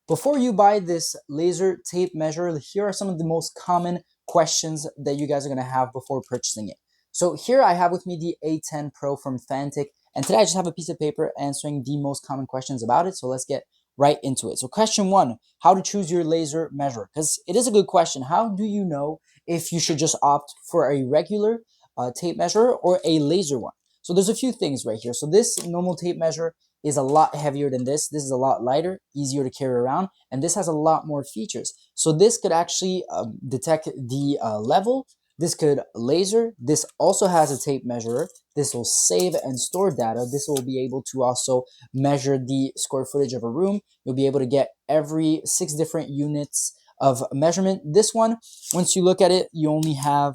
Before you buy this laser tape measure, here are some of the most common questions that you guys are going to have before purchasing it. So here I have with me the A10 Pro from Fanttik, and today I just have a piece of paper answering the most common questions about it. So let's get right into it. So question one, how to choose your laser measure? Because it is a good question. How do you know if you should just opt for a regular tape measure or a laser one? So there's a few things right here. So this normal tape measure is a lot heavier than this. This is a lot lighter, easier to carry around, and this has a lot more features. So this could actually detect the level. This could laser. This also has a tape measurer. This will save and store data. This will be able to also measure the square footage of a room. You'll be able to get every 6 different units of measurement. This one, once you look at it, you only have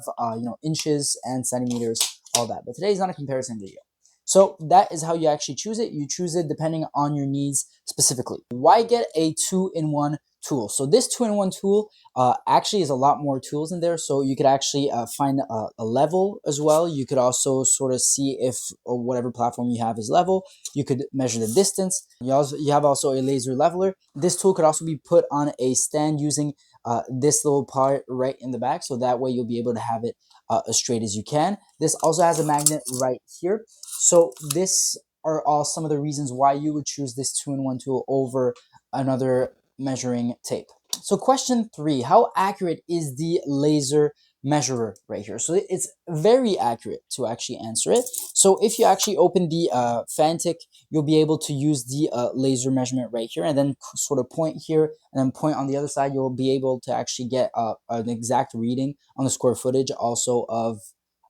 inches and centimeters, all that. But today is not a comparison video. So that is how you actually choose it. You choose it depending on your needs specifically. Why get a 2-in-1 tool? So this 2-in-1 tool actually is a lot more tools in there. So you could actually find a level as well. You could also sort of see if whatever platform you have is level. You could measure the distance. You have also a laser leveler. This tool could also be put on a stand using this little part right in the back. So that way you'll be able to have it as straight as you can. This also has a magnet right here. So this are all some of the reasons why you would choose this 2-in-1 tool over another measuring tape. So question 3, how accurate is the laser measurer right here? So it's very accurate to actually answer it. So if you actually open the Fanttik, you'll be able to use the laser measurement right here and then sort of point here and then point on the other side. You'll be able to actually get an exact reading on the square footage also of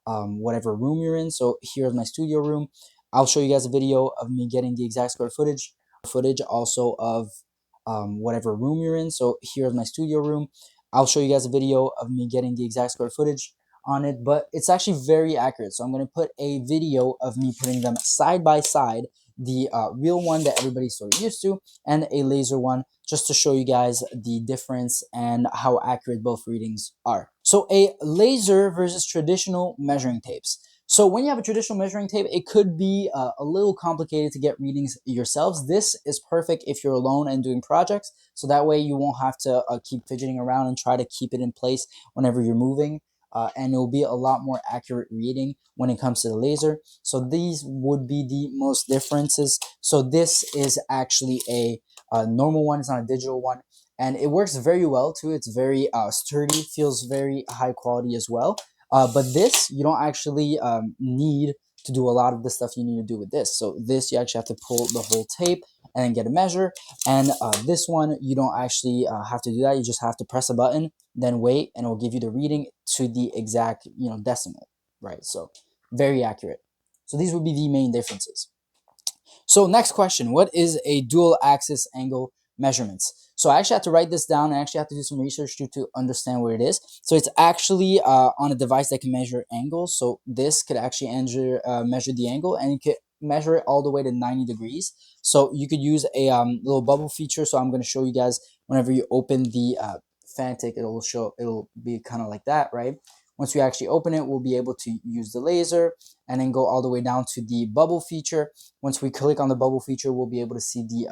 whatever room you're in. So here's my studio room. I'll show you guys a video of me getting the exact square footage also of whatever room you're in. So here's my studio room. I'll show you guys a video of me getting the exact square footage on it, but it's actually very accurate. So I'm going to put a video of me putting them side by side, the real one that everybody's so used to and a laser one, just to show you guys the difference and how accurate both readings are. So a laser versus traditional measuring tapes. So when you have a traditional measuring tape, it could be a little complicated to get readings yourselves. This is perfect if you're alone and doing projects. So that way you won't have to keep fidgeting around and try to keep it in place whenever you're moving. And it will be a lot more accurate reading when it comes to the laser. So these would be the most differences. So this is actually a normal one. It's not a digital one. And it works very well too. It's very sturdy, feels very high quality as well. But this, you don't actually need to do a lot of the stuff you need to do with this. So this, you actually have to pull the whole tape and then get a measure. And this one, you don't actually have to do that. You just have to press a button, then wait, and it will give you the reading to the exact decimal, right? So very accurate. So these would be the main differences. So next question, what is a dual axis angle measurements? So I actually had to write this down and actually have to do some research to understand what it is. So it's actually on a device that can measure angles. So this could actually measure the angle, and you could measure it all the way to 90 degrees. So you could use a little bubble feature. So I'm going to show you guys whenever you open the Fanttik, it'll be kind of like that, right? Once we actually open it, we'll be able to use the laser and then go all the way down to the bubble feature. Once we click on the bubble feature, we'll be able to see the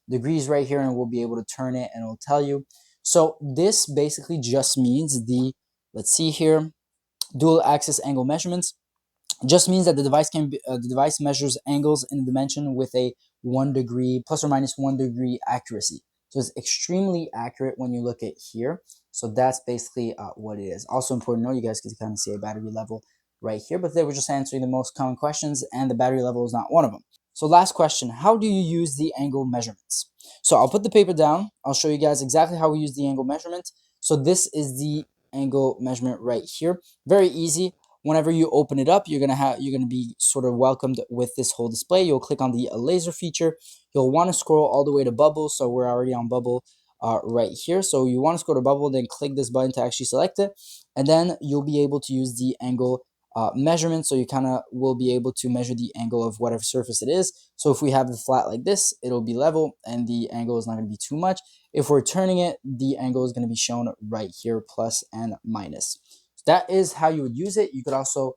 degrees right here, and we'll be able to turn it and it'll tell you. So this basically just means let's see here, dual axis angle measurements. Just means that the device measures angles in a dimension with a 1 degree plus or minus 1 degree accuracy. So it's extremely accurate when you look at here. So that's basically what it is. Also important to know, you guys can kind of see a battery level right here, but they were just answering the most common questions, and the battery level is not one of them. So last question, how do you use the angle measurements? So I'll put the paper down. I'll show you guys exactly how we use the angle measurement. So this is the angle measurement right here. Very easy. Whenever you open it up, you're gonna be sort of welcomed with this whole display. You'll click on the laser feature. You'll want to scroll all the way to bubble. So we're already on bubble right here. So you want to scroll to bubble, then click this button to actually select it, and then you'll be able to use the angle measurement. So you kind of will be able to measure the angle of whatever surface it is. So if we have it flat like this, it'll be level and the angle is not going to be too much. If we're turning it, the angle is going to be shown right here, plus and minus. That is how you would use it. You could also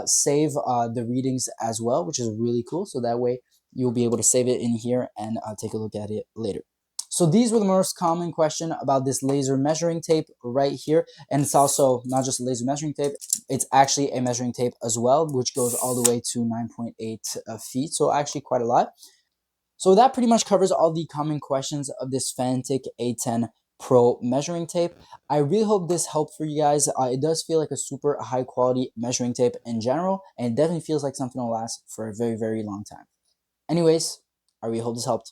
save the readings as well, which is really cool. So that way you'll be able to save it in here and take a look at it later. So these were the most common question about this laser measuring tape right here. And it's also not just a laser measuring tape, it's actually a measuring tape as well, which goes all the way to 9.8 feet. So actually quite a lot. So that pretty much covers all the common questions of this Fanttik A10 Pro measuring tape. I really hope this helped for you guys. It does feel like a super high quality measuring tape in general, and it definitely feels like something will last for a very, very long time. Anyways, I really hope this helped.